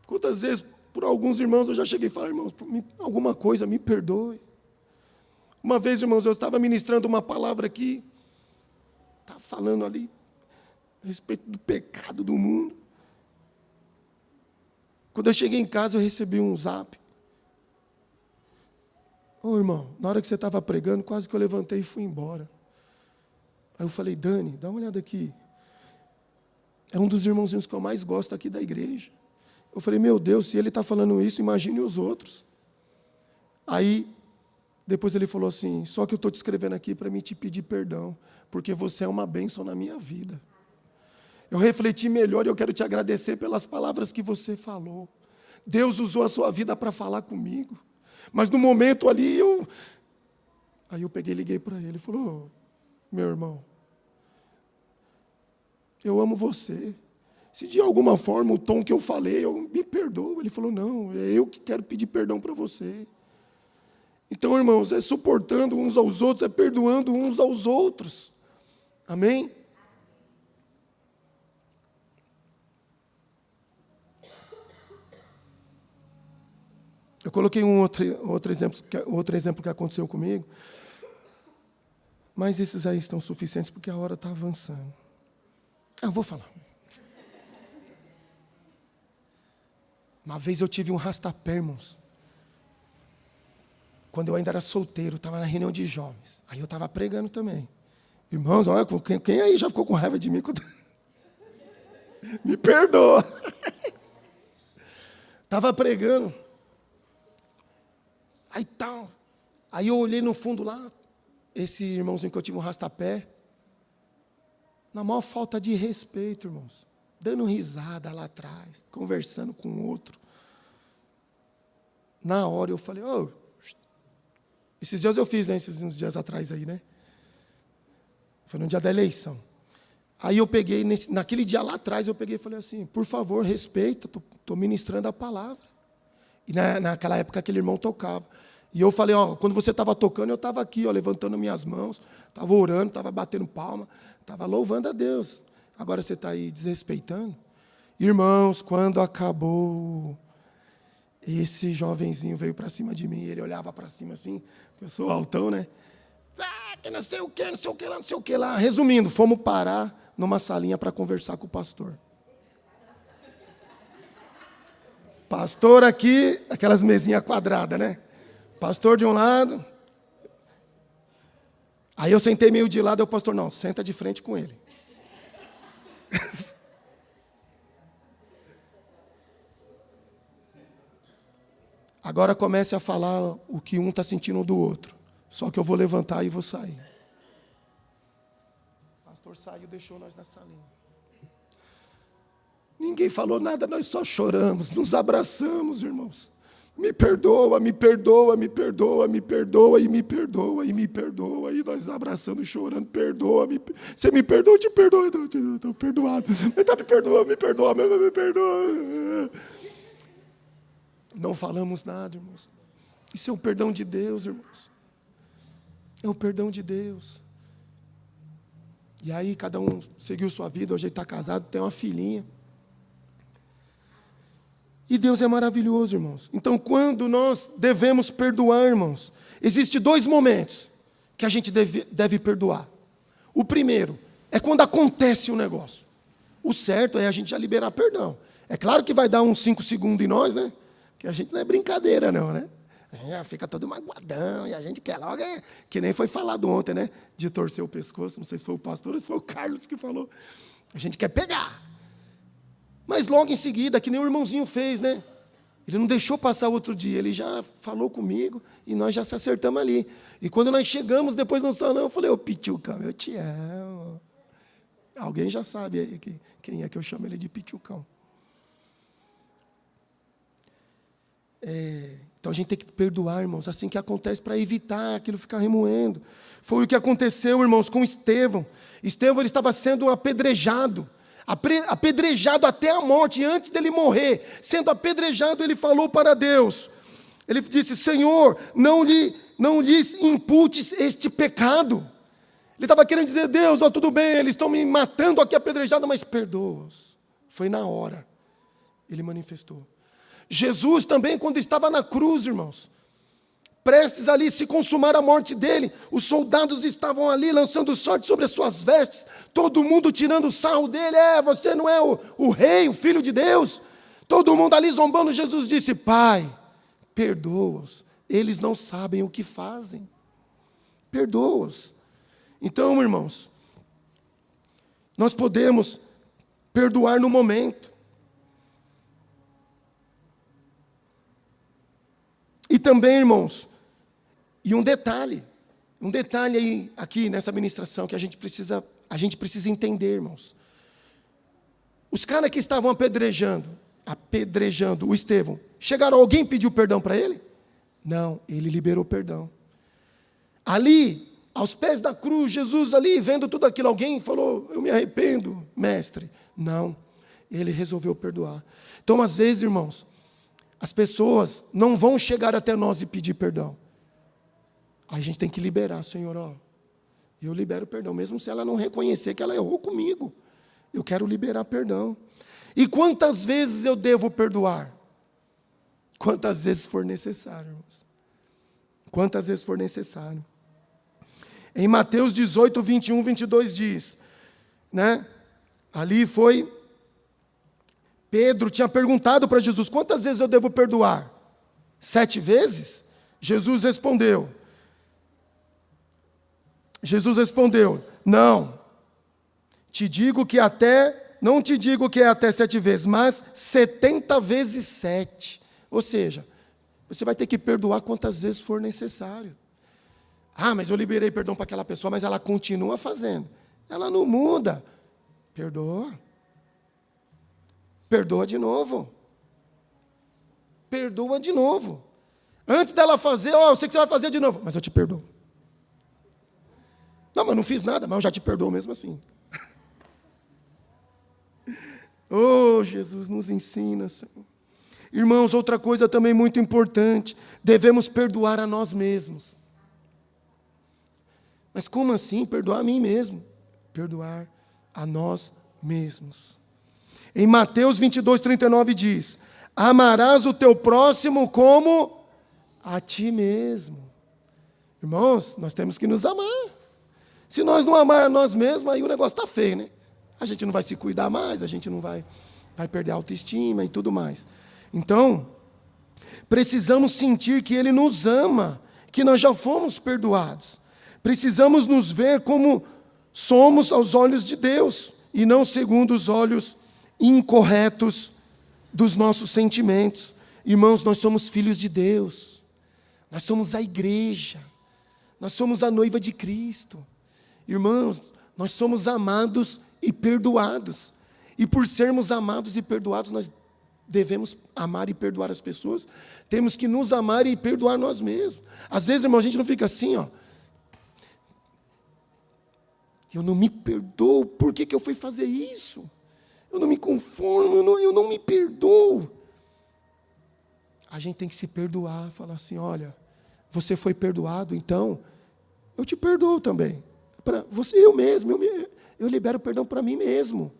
S1: Quantas vezes, por alguns irmãos, eu já cheguei e falei, irmãos, por alguma coisa, me perdoe. Uma vez, irmãos, eu estava ministrando uma palavra aqui, estava falando ali, a respeito do pecado do mundo. Quando eu cheguei em casa, eu recebi um zap. Ô, irmão, na hora que você estava pregando, quase que eu levantei e fui embora. Aí eu falei, Dani, dá uma olhada aqui. É um dos irmãozinhos que eu mais gosto aqui da igreja. Eu falei, meu Deus, se ele está falando isso, imagine os outros. Aí, depois ele falou assim, só que eu estou te escrevendo aqui para me te pedir perdão, porque você é uma bênção na minha vida. Eu refleti melhor e eu quero te agradecer pelas palavras que você falou. Deus usou a sua vida para falar comigo. Mas no momento ali, Aí eu peguei e liguei para ele. Ele falou, meu irmão, eu amo você. Se de alguma forma o tom que eu falei, me perdoa. Ele falou, não, é eu que quero pedir perdão para você. Então, irmãos, é suportando uns aos outros, é perdoando uns aos outros. Amém? Eu coloquei outro exemplo que aconteceu comigo, mas esses aí estão suficientes porque a hora está avançando. Eu vou falar. Uma vez eu tive um rastapé, irmãos. quando eu ainda era solteiro, estava na reunião de jovens. Aí eu estava pregando também. Irmãos, olha, quem aí já ficou com raiva de mim? Me perdoa. Estava pregando. Aí tal. Aí eu olhei no fundo lá, esse irmãozinho que eu tive um rastapé, na maior falta de respeito, irmãos, dando risada lá atrás, conversando com o outro. Na hora eu falei, esses dias eu fiz, né, uns dias atrás aí, né? Foi no dia da eleição. Aí eu peguei, naquele dia lá atrás, eu peguei e falei assim, por favor, respeita, estou ministrando a palavra. E naquela época aquele irmão tocava. E eu falei, quando você estava tocando, eu estava aqui, levantando minhas mãos, estava orando, estava batendo palma, estava louvando a Deus. Agora você está aí desrespeitando? Irmãos, quando acabou, esse jovenzinho veio para cima de mim, ele olhava para cima assim, eu sou altão, né? Que não sei o que, não sei o que lá, não sei o que lá. Resumindo, fomos parar numa salinha para conversar com o pastor. Pastor aqui, aquelas mesinhas quadradas, né? Pastor de um lado. Aí eu sentei meio de lado, e o pastor, não, senta de frente com ele. Agora comece a falar o que um está sentindo do outro. Só que eu vou levantar e vou sair. O pastor saiu, deixou nós na salinha. Ninguém falou nada, nós só choramos, nos abraçamos, irmãos. Me perdoa, me perdoa, me perdoa, me perdoa, e me perdoa, e me perdoa. E nós abraçando, chorando, perdoa, você me perdoa, eu te perdoa, estou perdoado. Então me perdoa, me perdoa, me perdoa. Não falamos nada, irmãos. Isso é o perdão de Deus, irmãos. É o perdão de Deus. E aí cada um seguiu sua vida, hoje ele está casado, tem uma filhinha. E Deus é maravilhoso, irmãos. Então, quando nós devemos perdoar, irmãos, existem 2 momentos que a gente deve perdoar. O primeiro é quando acontece um negócio. O certo é a gente já liberar perdão. É claro que vai dar uns 5 segundos em nós, né? Que a gente não é brincadeira, não, né? Fica todo magoadão, e a gente quer logo, que nem foi falado ontem, né? De torcer o pescoço, não sei se foi o pastor ou se foi o Carlos que falou. A gente quer pegar. Mas logo em seguida, que nem o irmãozinho fez, né? Ele não deixou passar o outro dia, ele já falou comigo e nós já se acertamos ali. E quando nós chegamos depois no salão, eu falei, Pitucão, eu te amo. Alguém já sabe aí quem é que eu chamo ele de Pitucão. Então a gente tem que perdoar, irmãos, assim que acontece, para evitar aquilo ficar remoendo. Foi o que aconteceu, irmãos, com Estevão. Estevão, ele estava sendo apedrejado até a morte, antes dele morrer. Sendo apedrejado, ele falou para Deus. Ele disse, Senhor, não lhes imputes este pecado. Ele estava querendo dizer, Deus, tudo bem, eles estão me matando aqui apedrejado, mas perdoa-os. Foi na hora. Ele manifestou. Jesus também, quando estava na cruz, irmãos, prestes ali se consumar a morte dele, os soldados estavam ali lançando sorte sobre as suas vestes, todo mundo tirando sarro dele, você não é o rei, o filho de Deus, todo mundo ali zombando. Jesus disse, Pai, perdoa-os, eles não sabem o que fazem, perdoa-os. Então, irmãos, nós podemos perdoar no momento. E também, irmãos, e um detalhe aí, aqui nessa ministração que a gente precisa entender, irmãos. Os caras que estavam apedrejando o Estevão, alguém pediu perdão para ele? Não, ele liberou perdão. Ali, aos pés da cruz, Jesus ali, vendo tudo aquilo, alguém falou, eu me arrependo, mestre. Não, ele resolveu perdoar. Então, às vezes, irmãos, as pessoas não vão chegar até nós e pedir perdão. A gente tem que liberar, Senhor, eu libero perdão, mesmo se ela não reconhecer que ela errou comigo. Eu quero liberar perdão. E quantas vezes eu devo perdoar? Quantas vezes for necessário, irmãos. Quantas vezes for necessário. Em Mateus 18, 21, 22 diz, né? Ali foi... Pedro tinha perguntado para Jesus, quantas vezes eu devo perdoar? 7 vezes? Jesus respondeu, não te digo que é até 7 vezes, mas 70 vezes 7. Ou seja, você vai ter que perdoar quantas vezes for necessário. Ah, mas eu liberei perdão para aquela pessoa, mas ela continua fazendo. Ela não muda. Perdoa. Perdoa de novo. Perdoa de novo. Antes dela fazer, eu sei que você vai fazer de novo, mas eu te perdoo. Não, mas não fiz nada, mas eu já te perdoo mesmo assim. Oh, Jesus, nos ensina, Senhor. Irmãos, outra coisa também muito importante, devemos perdoar a nós mesmos. Mas como assim perdoar a mim mesmo? Perdoar a nós mesmos. Em Mateus 22:39 diz, amarás o teu próximo como a ti mesmo. Irmãos, nós temos que nos amar. Se nós não amar a nós mesmos, aí o negócio está feio, né? A gente não vai se cuidar mais, a gente não vai perder a autoestima e tudo mais. Então, precisamos sentir que Ele nos ama, que nós já fomos perdoados. Precisamos nos ver como somos aos olhos de Deus, e não segundo os olhos incorretos dos nossos sentimentos. Irmãos, nós somos filhos de Deus, nós somos a igreja, nós somos a noiva de Cristo. Irmãos, nós somos amados e perdoados. E por sermos amados e perdoados, nós devemos amar e perdoar as pessoas. Temos que nos amar e perdoar nós mesmos. Às vezes, irmão, a gente não fica assim, ó. Eu não me perdoo, por que eu fui fazer isso? Eu não me conformo, eu não me perdoo. A gente tem que se perdoar, falar assim, olha, você foi perdoado, então eu te perdoo também. Para você, eu libero perdão para mim mesmo.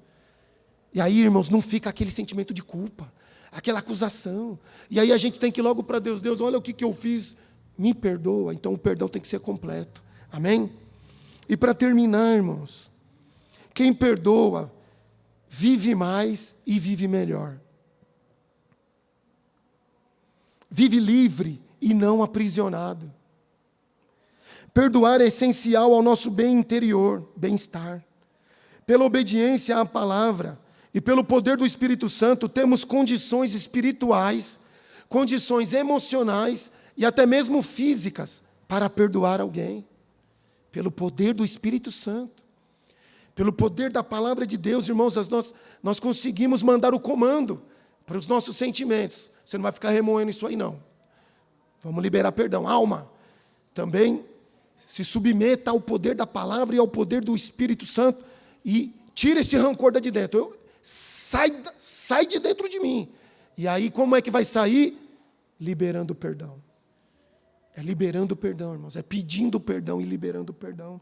S1: E aí, irmãos, não fica aquele sentimento de culpa, aquela acusação. E aí a gente tem que ir logo para Deus, Deus, olha o que eu fiz, me perdoa. Então o perdão tem que ser completo. Amém? E para terminar, irmãos, quem perdoa, vive mais e vive melhor. Vive livre e não aprisionado. Perdoar é essencial ao nosso bem interior, bem-estar. Pela obediência à palavra e pelo poder do Espírito Santo, temos condições espirituais, condições emocionais e até mesmo físicas para perdoar alguém. Pelo poder do Espírito Santo, pelo poder da palavra de Deus, irmãos, nós conseguimos mandar o comando para os nossos sentimentos. Você não vai ficar remoendo isso aí, não. Vamos liberar perdão. Alma, também se submeta ao poder da palavra e ao poder do Espírito Santo e tira esse rancor de dentro. Sai de dentro de mim. E aí, como é que vai sair? Liberando perdão. É liberando perdão, irmãos. É pedindo perdão e liberando perdão.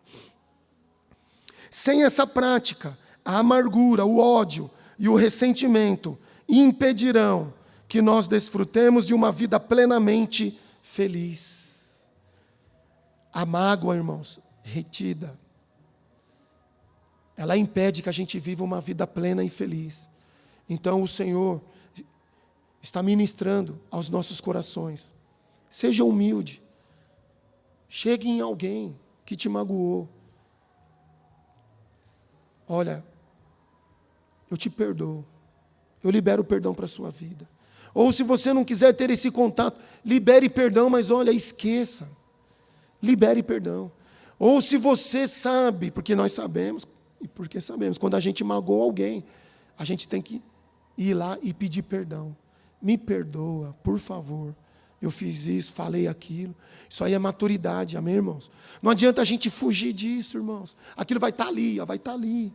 S1: Sem essa prática, a amargura, o ódio e o ressentimento impedirão que nós desfrutemos de uma vida plenamente feliz. A mágoa, irmãos, retida, ela impede que a gente viva uma vida plena e feliz. Então o Senhor está ministrando aos nossos corações. Seja humilde. Chegue em alguém que te magoou. Olha, eu te perdoo. Eu libero perdão para a sua vida. Ou se você não quiser ter esse contato, libere perdão, mas olha, esqueça. Libere perdão. Ou se você sabe, porque nós sabemos, e porque sabemos, quando a gente magoou alguém, a gente tem que ir lá e pedir perdão. Me perdoa, por favor. Eu fiz isso, falei aquilo. Isso aí é maturidade, amém, irmãos? Não adianta a gente fugir disso, irmãos. Aquilo vai estar ali, vai estar ali.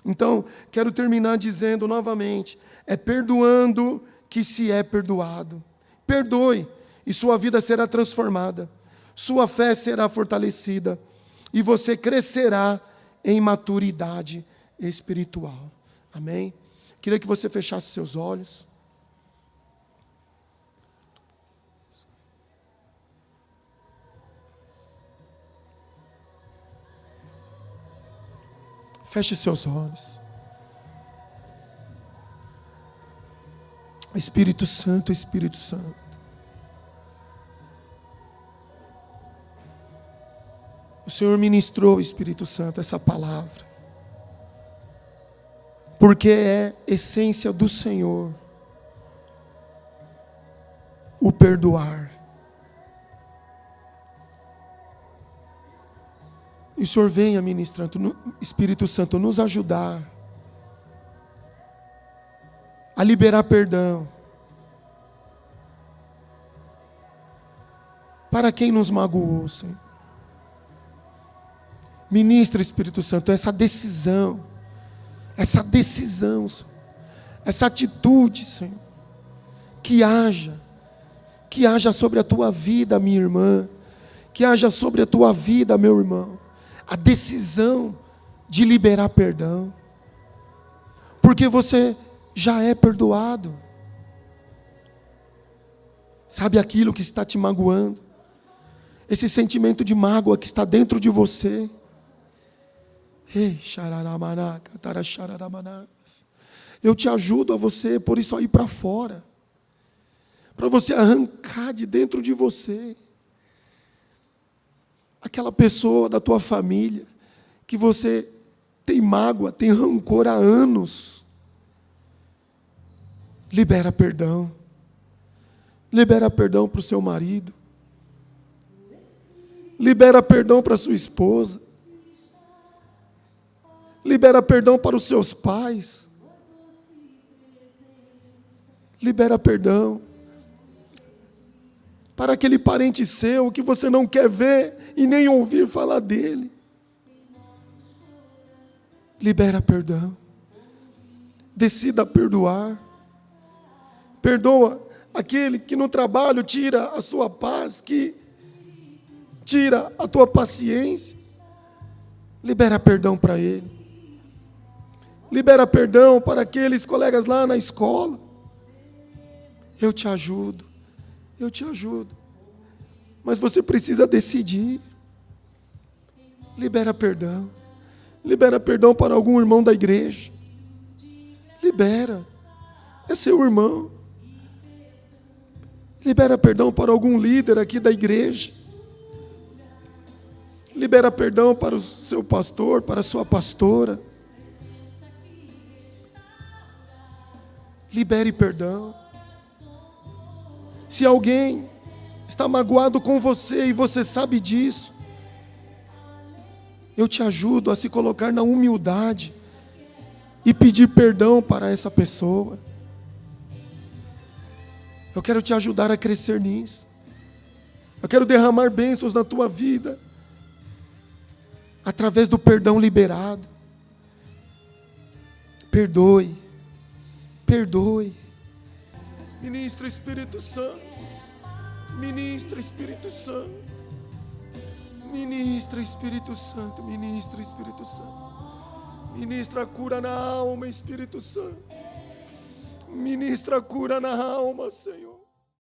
S1: Então, quero terminar dizendo novamente, é perdoando que se é perdoado. Perdoe, e sua vida será transformada. Sua fé será fortalecida. E você crescerá em maturidade espiritual. Amém? Queria que você fechasse seus olhos. Feche seus olhos. Espírito Santo, Espírito Santo. O Senhor ministrou, Espírito Santo, essa palavra. Porque é essência do Senhor o perdoar. E o Senhor venha ministrando, Espírito Santo, nos ajudar a liberar perdão para quem nos magoou, Senhor. Ministra, Espírito Santo, essa decisão, Senhor, essa atitude, Senhor, que haja sobre a tua vida, minha irmã, que haja sobre a tua vida, meu irmão, a decisão de liberar perdão, porque você já é perdoado. Sabe aquilo que está te magoando? Esse sentimento de mágoa que está dentro de você. Ei, eu te ajudo a você pôr isso aí para fora, para você arrancar de dentro de você aquela pessoa da tua família que você tem mágoa, tem rancor há anos. Libera perdão. Libera perdão para o seu marido. Libera perdão para a sua esposa. Libera perdão para os seus pais. Libera perdão para aquele parente seu que você não quer ver e nem ouvir falar dele. Libera perdão. Decida perdoar. Perdoa aquele que no trabalho tira a sua paz, que tira a tua paciência. Libera perdão para ele. Libera perdão para aqueles colegas lá na escola. Eu te ajudo. Eu te ajudo. Mas você precisa decidir. Libera perdão. Libera perdão para algum irmão da igreja. Libera. É seu irmão. Libera perdão para algum líder aqui da igreja. Libera perdão para o seu pastor, para a sua pastora. Libere perdão. Se alguém está magoado com você e você sabe disso, eu te ajudo a se colocar na humildade e pedir perdão para essa pessoa. Eu quero te ajudar a crescer nisso. Eu quero derramar bênçãos na tua vida através do perdão liberado. Perdoe. Perdoe. Ministra, Espírito Santo. Ministra, Espírito Santo. Ministra, Espírito Santo. Ministra, Espírito Santo. Ministra a cura na alma, Espírito Santo. Ministra a cura na alma, Senhor.